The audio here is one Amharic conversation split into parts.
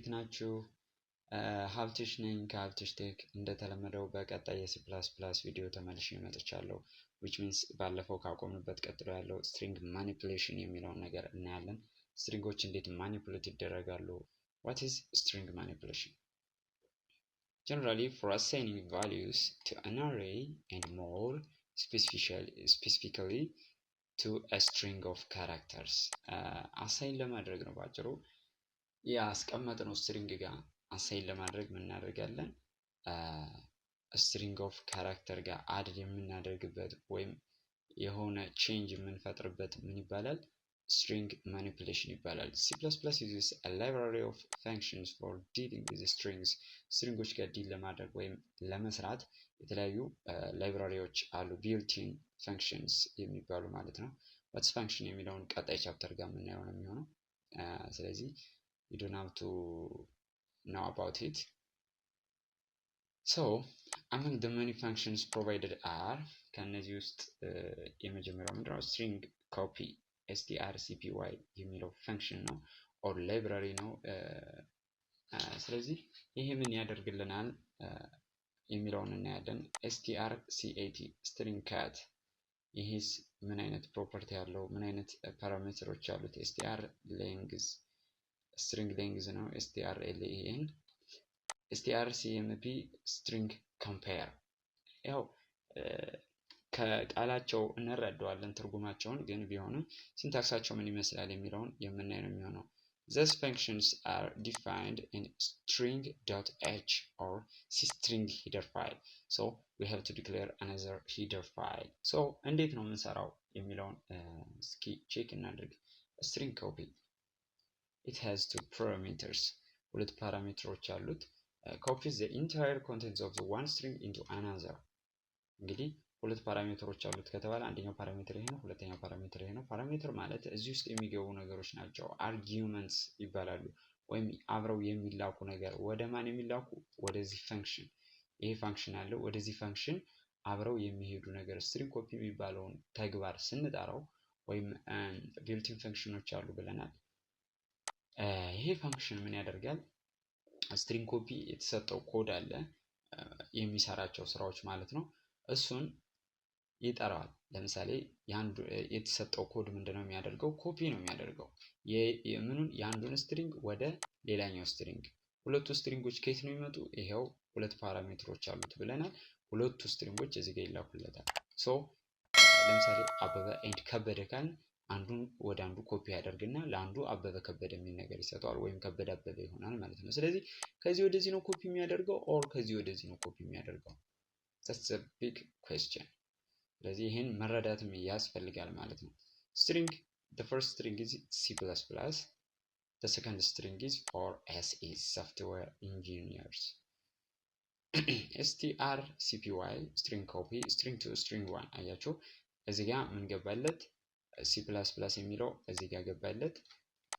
እንዴት ናችሁ? ሀብትሽ ነኝ ከሀብትሽ ቴክ። እንደተለመደው በቀጣይ የሲ ፕላስ ፕላስ ቪዲዮ ተመልሼ መጥቻለሁ። which means ባለፈው ካቆምንበት ቀጥሎ ያለው string manipulation የሚለውን ነገር እናያለን። ስትሪንጎች እንዴት ማኒፑሌት ይደረጋሉ? what is string manipulation? Generally, for assigning values to an array and more specifically to a string of characters አሳይን ለማድረግ ነው ባጭሩ። ያስቀመጥነው ስትሪንግ ጋር አሳይን ለማድረግ ምን እናደርጋለን? string of character ጋር አድ የምናደርግበት ወይም የሆነ ቼንጅ የምንፈጥርበት ምን ይባላል? string manipulation ይባላል። C++ uses a library of functions for dealing with strings. ስትሪንጎች ጋር ዲል ለማድረግ ወይም ለመስራት የተለያዩ ላይብራሪዎች አሉ፣ built-in functions የሚባሉ ማለት ነው። what's function የሚለውን ቀጣይ ቻፕተር ጋር የምናየው ነው የሚሆነው። ስለዚህ you don't have to know about it. So among the many functions provided are ከነዚህ ውስጥ የመጀመሪያው ምንድነው? string copy strcpy የሚለው ፈንክሽን ነው or library ነው። ስለዚህ ይሄ ምን ያደርግልናል የሚለውን እናያለን። strcat string cat ይሄስ ምን አይነት ፕሮፐርቲ ያለው ምን አይነት ፓራሜትሮች አሉት? str length string length ነው። strlen strcmp string compare ያው ከቃላቸው እንረዳዋለን ትርጉማቸውን፣ ግን ቢሆንም ሲንታክሳቸው ምን ይመስላል የሚለውን የምናይ ነው የሚሆነው። These functions are defined in string.h or string header file. So we have to declare another header file. So እንዴት ነው የምንሰራው የሚለውን እስኪ ቼክ እናድርግ። string copy it has two parameters. ሁለት ፓራሜትሮች አሉት። copies the entire contents of the one string into another. እንግዲህ ሁለት ፓራሜትሮች አሉት ከተባለ አንደኛው ፓራሜትር ይሄ ነው፣ ሁለተኛው ፓራሜትር ይሄ ነው። ፓራሜትር ማለት እዚህ ውስጥ የሚገቡ ነገሮች ናቸው፣ አርጊውመንትስ ይባላሉ። ወይም አብረው የሚላኩ ነገር ወደ ማን የሚላኩ? ወደዚህ ፈንክሽን። ይሄ ፈንክሽን አለው፣ ወደዚህ ፈንክሽን አብረው የሚሄዱ ነገር string copy የሚባለውን ተግባር ስንጠራው ወይም ቢልቲን ፈንክሽኖች አሉ ብለናል። ይሄ ፈንክሽን ምን ያደርጋል? string copy የተሰጠው ኮድ አለ የሚሰራቸው ስራዎች ማለት ነው። እሱን ይጠራዋል። ለምሳሌ የተሰጠው ኮድ ምንድነው የሚያደርገው? ኮፒ ነው የሚያደርገው የምኑን የአንዱን ስትሪንግ ወደ ሌላኛው ስትሪንግ። ሁለቱ ስትሪንጎች ከየት ነው የሚመጡ? ይሄው ሁለት ፓራሜትሮች አሉት ብለናል። ሁለቱ ስትሪንጎች እዚህ ጋር ይላኩለታል። ሶ ለምሳሌ አበበ ኤንድ ከበደ ካልን አንዱን ወደ አንዱ ኮፒ ያደርግና ለአንዱ አበበ ከበደ የሚል ነገር ይሰጠዋል፣ ወይም ከበደ አበበ ይሆናል ማለት ነው። ስለዚህ ከዚህ ወደዚህ ነው ኮፒ የሚያደርገው ኦር ከዚህ ወደዚህ ነው ኮፒ የሚያደርገው? That's a big question. ስለዚህ ይሄን መረዳትም ያስፈልጋል ማለት ነው። string the first string is C++, the second string is for SE software engineers. strcpy string copy string to string 1 አያችሁ እዚህ ጋር ምን ገባለት? C++ የሚለው እዚህ ጋር ገባለት፣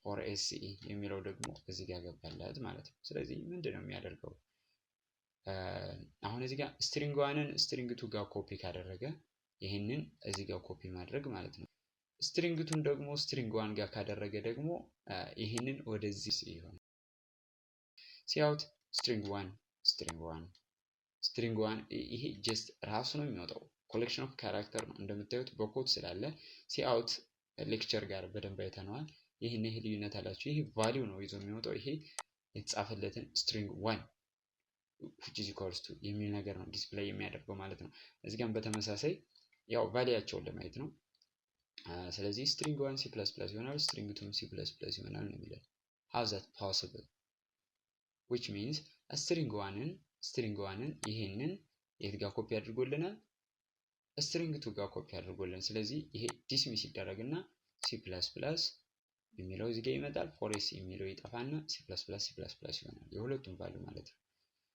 for SE የሚለው ደግሞ እዚህ ጋር ገባለት ማለት ነው። ስለዚህ ምንድነው የሚያደርገው? አሁን እዚህ ጋር string 1ን string 2 ጋር ኮፒ ካደረገ ይሄንን እዚህ ጋር ኮፒ ማድረግ ማለት ነው። string 2ን ደግሞ string 1 ጋር ካደረገ ደግሞ ይሄንን ወደዚህ ይሆናል። cout string 1 string 1 ይሄ ጀስት ራሱ ነው የሚወጣው፣ ኮሌክሽን ኦፍ ካራክተር ነው እንደምታዩት በኮድ ስላለ። cout ሌክቸር ጋር በደንብ አይተነዋል። ይሄ ልዩነት አላቸው። ይሄ ቫልዩ ነው ይዞ የሚወጣው፣ ይሄ የተጻፈለትን string 1 which is equals to የሚል ነገር ነው ዲስፕሌይ የሚያደርገው ማለት ነው። እዚህ ጋር በተመሳሳይ ያው ቫልያቸውን ለማየት ነው። ስለዚህ string 1 C++ ይሆናል፣ string 2 C++ ይሆናል ነው የሚለው። how is that possible? which means string 1ን ይሄንን የት ጋር ኮፒ አድርጎልናል? string 2 ጋር ኮፒ አድርጎልን። ስለዚህ ይሄ ዲስሚስ ይደረግና C++ የሚለው እዚህ ጋር ይመጣል፣ for S የሚለው ይጠፋና C++ ይሆናል፣ የሁለቱም ቫልዩ ማለት ነው።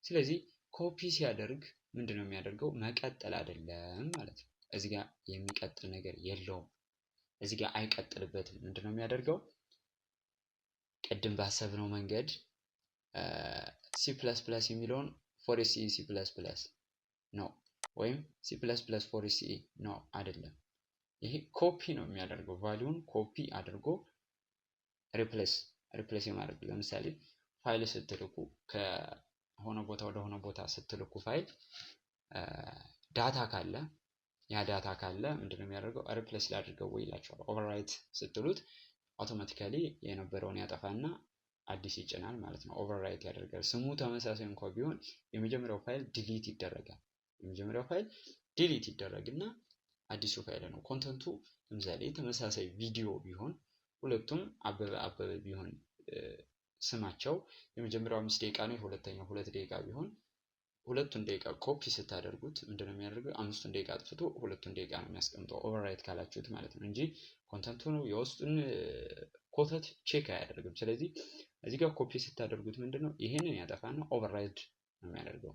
ስለዚህ ኮፒ ሲያደርግ ምንድነው የሚያደርገው? መቀጠል አይደለም ማለት ነው። እዚህ ጋር የሚቀጥል ነገር የለውም፣ እዚህ ጋር አይቀጥልበትም። ምንድነው የሚያደርገው? ቅድም ባሰብነው መንገድ C++ የሚለውን for SE C++ ነው ወይም C++ for SE ነው አይደለም። ይሄ ኮፒ ነው የሚያደርገው፣ ቫልዩን ኮፒ አድርጎ ሪፕሌስ የማድረግ። ለምሳሌ ፋይል ስትልኩ ከሆነ ቦታ ወደ ሆነ ቦታ ስትልኩ ፋይል ዳታ ካለ ያ ዳታ ካለ ምንድነው የሚያደርገው? ሪፕሌስ ላድርገው ወይ ይላችኋል። ኦቨርራይት ስትሉት አውቶማቲካሊ የነበረውን ያጠፋና አዲስ ይጭናል ማለት ነው። ኦቨርራይት ያደርጋል። ስሙ ተመሳሳይ እንኳን ቢሆን የመጀመሪያው ፋይል ዲሊት ይደረጋል። የመጀመሪያው ፋይል ዲሊት ይደረግና አዲሱ ፋይል ነው። ኮንተንቱ ለምሳሌ ተመሳሳይ ቪዲዮ ቢሆን ሁለቱም አበበ ቢሆን ስማቸው የመጀመሪያው 5 ደቂቃ ነው፣ የሁለተኛው 2 ደቂቃ ቢሆን ሁለቱን ደቂቃ ኮፒ ስታደርጉት ምንድነው የሚያደርገው? 5ቱን ደቂቃ አጥፍቶ 2ቱን ደቂቃ ነው የሚያስቀምጠው ኦቨርራይት ካላችሁት ማለት ነው እንጂ ኮንተንቱ ነው የውስጡን ኮተት ቼክ አያደርግም። ስለዚህ እዚህ ጋር ኮፒ ስታደርጉት ምንድነው ይሄንን ያጠፋና ኦቨርራይድ ነው የሚያደርገው።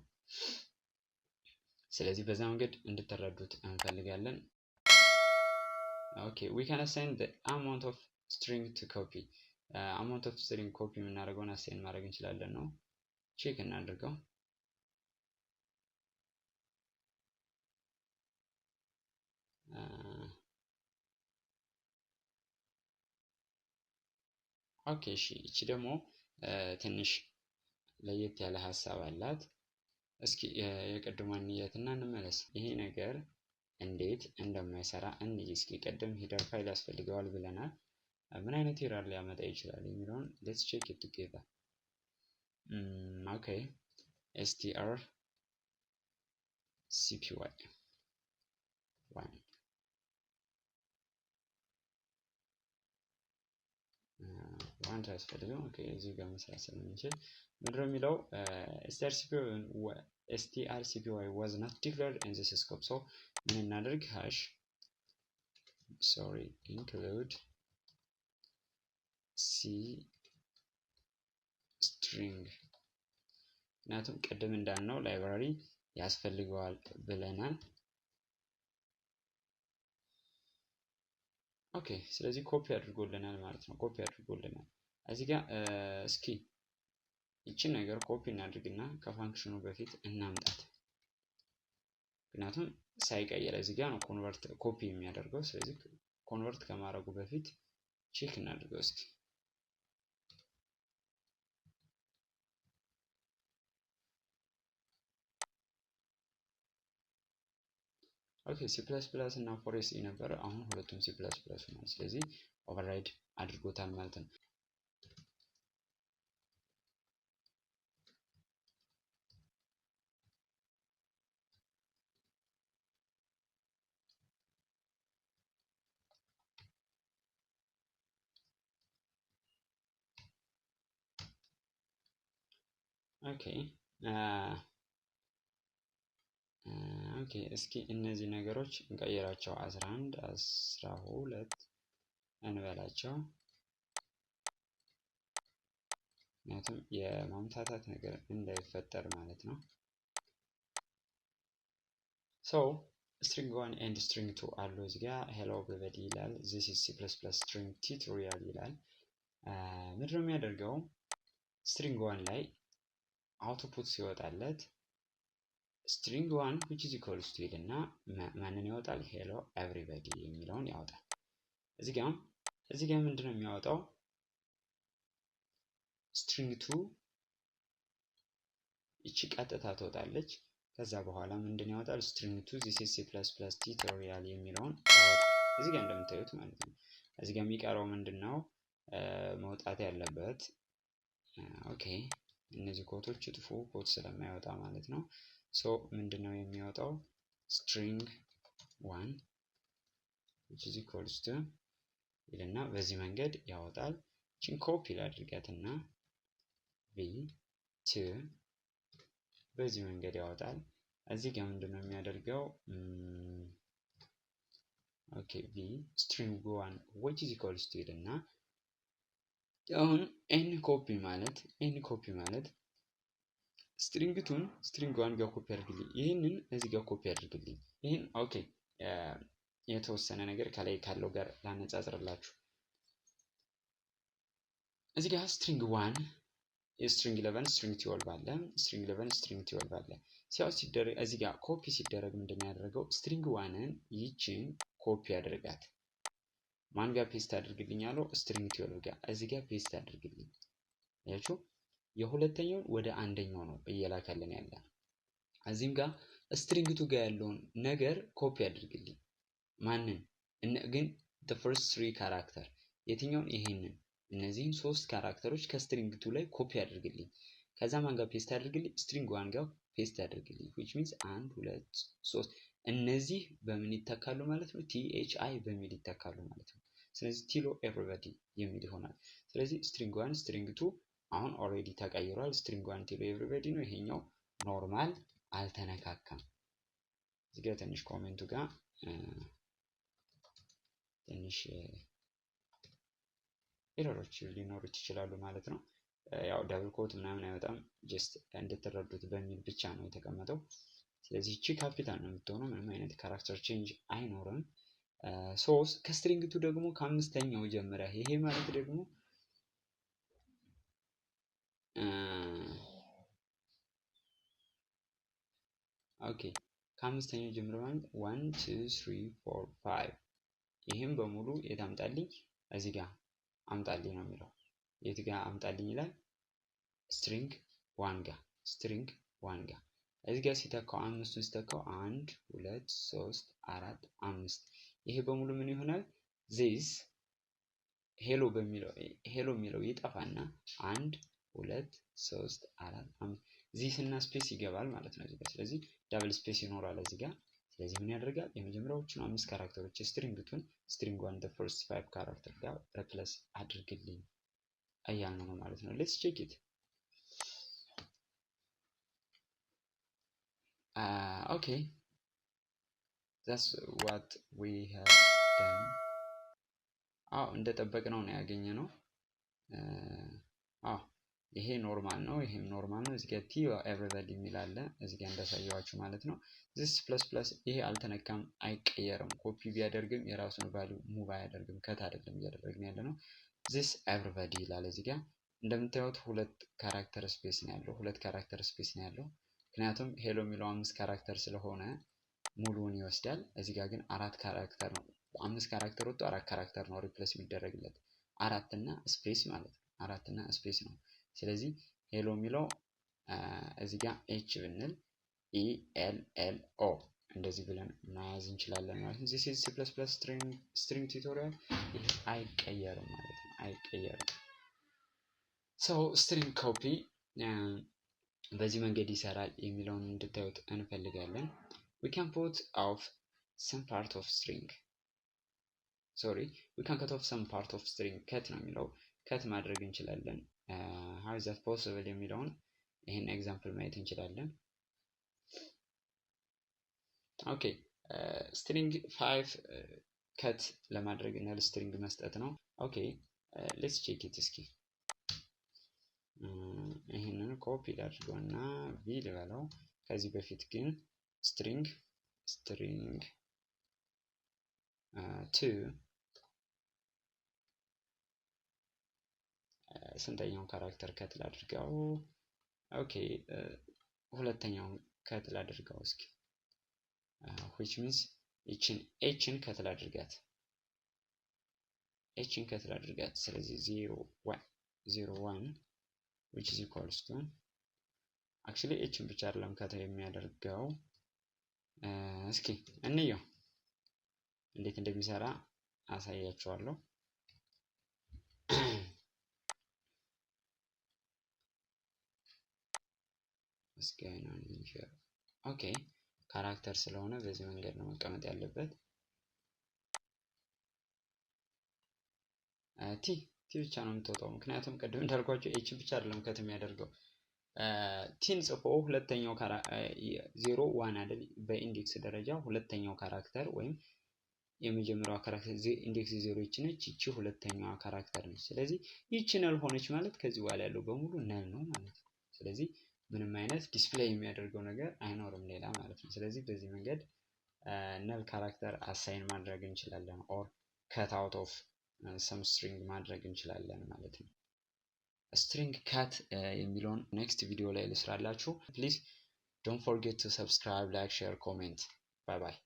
ስለዚህ በዛ መንገድ እንድትረዱት እንፈልጋለን። ኦኬ we can assign the amount of string to copy amount of string ኮፒ የምናደርገውን አሳይን ማድረግ እንችላለን ነው። ቼክ እናድርገው። ኦኬ እሺ እቺ ደግሞ ትንሽ ለየት ያለ ሀሳብ አላት። እስኪ የቅድሟን እንየትና እንመለስ። ይሄ ነገር እንዴት እንደማይሰራ እንይ እስኪ። ቀደም ሄደር ፋይል ያስፈልገዋል ብለናል። ምን አይነት ኤረር ሊያመጣ ይችላል የሚለውን ሌትስ ቼክ ኢት ቱጌዘር። ኦኬ str cpy 1 ዋን ያስፈልገው። ኦኬ እዚህ ጋር መስራት ስለምንችል ምንድነው የሚለው strcpy was not declared in this scope. so ምን እናደርግ? hash include c string ምክንያቱም ቅድም እንዳልነው ላይብራሪ ያስፈልገዋል ብለናል። ኦኬ ስለዚህ ኮፒ አድርጎልናል ማለት ነው። ኮፒ አድርጎልናል። እዚህ ጋር እስኪ ይቺን ነገር ኮፒ እናድርግና ከፋንክሽኑ በፊት እናምጣት። ምክንያቱም ሳይቀየር እዚህ ጋር ነው ኮንቨርት ኮፒ የሚያደርገው። ስለዚህ ኮንቨርት ከማድረጉ በፊት ቼክ እናድርገው እስኪ። ኦኬ C++ እና ፎሬስ ነበር። አሁን ሁለቱም C++ ሆኗል። ስለዚህ ኦቨርራይድ አድርጎታል ማለት ነው። ኦኬ እስኪ እነዚህ ነገሮች እንቀይራቸው። 11 12 እንበላቸው። ምክንያቱም የማምታታት ነገር እንዳይፈጠር ማለት ነው። string 1 and string 2 አሉ እዚህ ጋር hello everybody ይላል። this is C++ string tutorial ይላል። ምንድነው የሚያደርገው? string 1 ላይ አውትፑት ሲወጣለት string 1 which is equals to ይልና ማንን ያወጣል? hello everybody የሚለውን ያወጣል። እዚህ ጋር ምንድነው የሚያወጣው? string 2 ይቺ ቀጥታ ትወጣለች። ከዛ በኋላ ምንድነው ያወጣል? string 2 this is C++ tutorial የሚለውን ያወጣል። እዚህ ጋር እንደምታዩት ማለት ነው። እዚህ ጋር የሚቀረው ምንድነው መውጣት ያለበት? ኦኬ እነዚህ ኮቶች ይጥፉ፣ ኮት ስለማይወጣ ማለት ነው። ምንድነው የሚያወጣው? string 1 which is equals to ይልና በዚህ መንገድ ያወጣል። ቺን ኮፒ ላድርጋትና v2 በዚህ መንገድ ያወጣል። እዚህ ጋር ምንድነው የሚያደርገው? ኦኬ v string 1 which is equals to ይልና አሁን n ኮፒ ማለት string 2ን string 1 ጋር ኮፒ አድርግልኝ፣ ይሄንን እዚህ ጋር ኮፒ አድርግልኝ። ይሄን ኦኬ የተወሰነ ነገር ከላይ ካለው ጋር ላነጻጽርላችሁ። እዚህ ጋር string 1 string 11 string 12 አለ፣ string 11 string 12 አለ። ሲደረግ እዚህ ጋር ኮፒ ሲደረግ ምንድነው ያደረገው? string 1ን ይቺን ኮፒ አድርጋት። ማን ጋር ፔስት አድርግልኝ አለው? string 12 ጋር እዚህ ጋር ፔስት አድርግልኝ። አያችሁ የሁለተኛውን ወደ አንደኛው ነው እየላከልን ያለ። እዚህም ጋር ስትሪንግ ቱ ጋር ያለውን ነገር ኮፒ አድርግልኝ። ማንን ግን the first 3 ካራክተር የትኛውን? ይሄንን እነዚህን 3 ካራክተሮች ከስትሪንግ ቱ ላይ ኮፒ አድርግልኝ። ከዛ ማን ጋር ፔስት አድርግልኝ? ስትሪንግ ዋን ጋር ፔስት አድርግልኝ። which means 1 2 3 እነዚህ በምን ይተካሉ ማለት ነው? THI በሚል ይተካሉ ማለት ነው። ስለዚህ ቲሎ ኤቭሪባዲ የሚል ይሆናል። ስለዚህ ስትሪንግ ዋን ስትሪንግ ቱ አሁን ኦልሬዲ ተቀይሯል። ስትሪንግ ዋን ቲሎ ኤቭሪባዲ ነው። ይሄኛው ኖርማል አልተነካካም። እዚህ ጋር ትንሽ ኮሜንቱ ጋር ትንሽ ኤረሮች ሊኖሩት ይችላሉ ማለት ነው። ያው ደብል ኮት ምናምን አይወጣም፣ ጀስት እንድትረዱት በሚል ብቻ ነው የተቀመጠው። ስለዚህ እቺ ካፒታል ነው የምትሆነው፣ ምንም አይነት ካራክተር ቼንጅ አይኖርም። ሶስት ከስትሪንግ ቱ ደግሞ ከአምስተኛው ጀምረ ይሄ ማለት ደግሞ ኦኬ ከአምስተኛው ጀምረ ማለት 1 2 3 4 5 ይሄም በሙሉ የታምጣልኝ እዚህ ጋር አምጣልኝ ነው የሚለው። የት ጋር አምጣልኝ ይላል? ስትሪንግ ዋን ጋር ስትሪንግ ዋን ጋር እዚህ ጋር ሲተካው አምስቱን ሲተካው 1 2 3 4 5 ይሄ በሙሉ ምን ይሆናል? ዚስ ሄሎ የሚለው ይጠፋና 1 2 3 4 5 ዚስ እና ስፔስ ይገባል ማለት ነው እዚህ ጋር። ስለዚህ ዳብል ስፔስ ይኖራል እዚህ ጋር። ስለዚህ ምን ያደርጋል? የመጀመሪያዎቹን 5 ካራክተሮች ስትሪንግቱን ስትሪንግ ዋን the first 5 ካራክተር ጋር ሪፕሌስ አድርግልኝ እያልን ነው ማለት ነው። ሌትስ ቼክ ኢት። okay, that's what we have done. እንደጠበቅነው ነው ያገኘነው። ይሄ ኖርማል ነው፣ ይሄም ኖርማል ነው። እዚህ ጋር ቲ ኤቨሪባዲ የሚል አለ እዚህ ጋር እንዳሳየዋችሁ ማለት ነው። this ፕለስ ፕለስ ይሄ አልተነካም፣ አይቀየርም። ኮፒ ቢያደርግም የራሱን ቫልዩ ሙቭ አያደርግም። ከት አይደለም እያደረግን ያለ ነው። this ኤቨሪባዲ ይላል እዚህ ጋር። እንደምታዩት ሁለት ካራክተር ስፔስ ነው ያለው፣ ሁለት ካራክተር ስፔስ ነው ያለው። ምክንያቱም ሄሎ የሚለው 5 ካራክተር ስለሆነ ሙሉውን ይወስዳል። እዚህ ጋር ግን 4 ካራክተር ነው፣ 5 ካራክተር ወጥቶ 4 ካራክተር ነው ሪፕሌስ የሚደረግለት። 4 እና ስፔስ ማለት ነው፣ 4 እና ስፔስ ነው። ስለዚህ ሄሎ የሚለው እዚህ ጋር ኤች ብንል ELLO እንደዚህ ብለን መያዝ እንችላለን ማለት ነው። this is C++ string tutorial። ይሄ አይቀየርም ማለት ነው፣ አይቀየርም። so string copy በዚህ መንገድ ይሰራል የሚለውን እንድታዩት እንፈልጋለን። we can put off some part of string sorry we can cut off some part of string cut ነው የሚለው ከት ማድረግ እንችላለን። how is that possible የሚለውን ይሄን ኤግዛምፕል ማየት እንችላለን። ኦኬ string 5 ከት ለማድረግ እና ለስትሪንግ መስጠት ነው። ኦኬ let's check it እስኪ። ይሄንን ኮፒ ላድርገውና ቪ ልበለው። ከዚህ በፊት ግን string 2 ስንተኛውን ካራክተር ከት ላድርገው? ኦኬ ሁለተኛውን ከት ላድርገው እስኪ። which means እቺን ኤችን ከት ላድርጋት፣ ኤችን ከት ላድርጋት። ስለዚህ 0 1 which is equals to actually ኤችን ብቻ አይደለም ከት የሚያደርገው። እስኪ እንየው እንዴት እንደሚሰራ አሳያችኋለሁ። ኦኬ ካራክተር ስለሆነ በዚህ መንገድ ነው መቀመጥ ያለበት። ቲ ብቻ ነው የምትወጣው፣ ምክንያቱም ቅድም እንዳልኳቸው ኤች ብቻ አይደለም ከት የሚያደርገው። ቲን ጽፎ ሁለተኛው 0 1 አይደል፣ በኢንዴክስ ደረጃ ሁለተኛው ካራክተር ወይም የመጀመሪያዋ ካራክተር ኢንዴክስ 0 ይቺ ነች፣ ይቺ ሁለተኛዋ ካራክተር ነች። ስለዚህ ይቺ ነል ሆነች ማለት ከዚህ በኋላ ያለው በሙሉ ነል ነው ማለት ነው። ስለዚህ ምንም አይነት ዲስፕሌይ የሚያደርገው ነገር አይኖርም ሌላ ማለት ነው። ስለዚህ በዚህ መንገድ ነል ካራክተር አሳይን ማድረግ እንችላለን፣ ኦር ከት አውት ኦፍ ሰም ስትሪንግ ማድረግ እንችላለን ማለት ነው። ስትሪንግ ካት የሚለውን ኔክስት ቪዲዮ ላይ ልስራላችሁ። ፕሊዝ ዶንት ፎርጌት ቱ ሰብስክራይብ፣ ላይክ፣ ሼር፣ ኮሜንት። ባይ ባይ።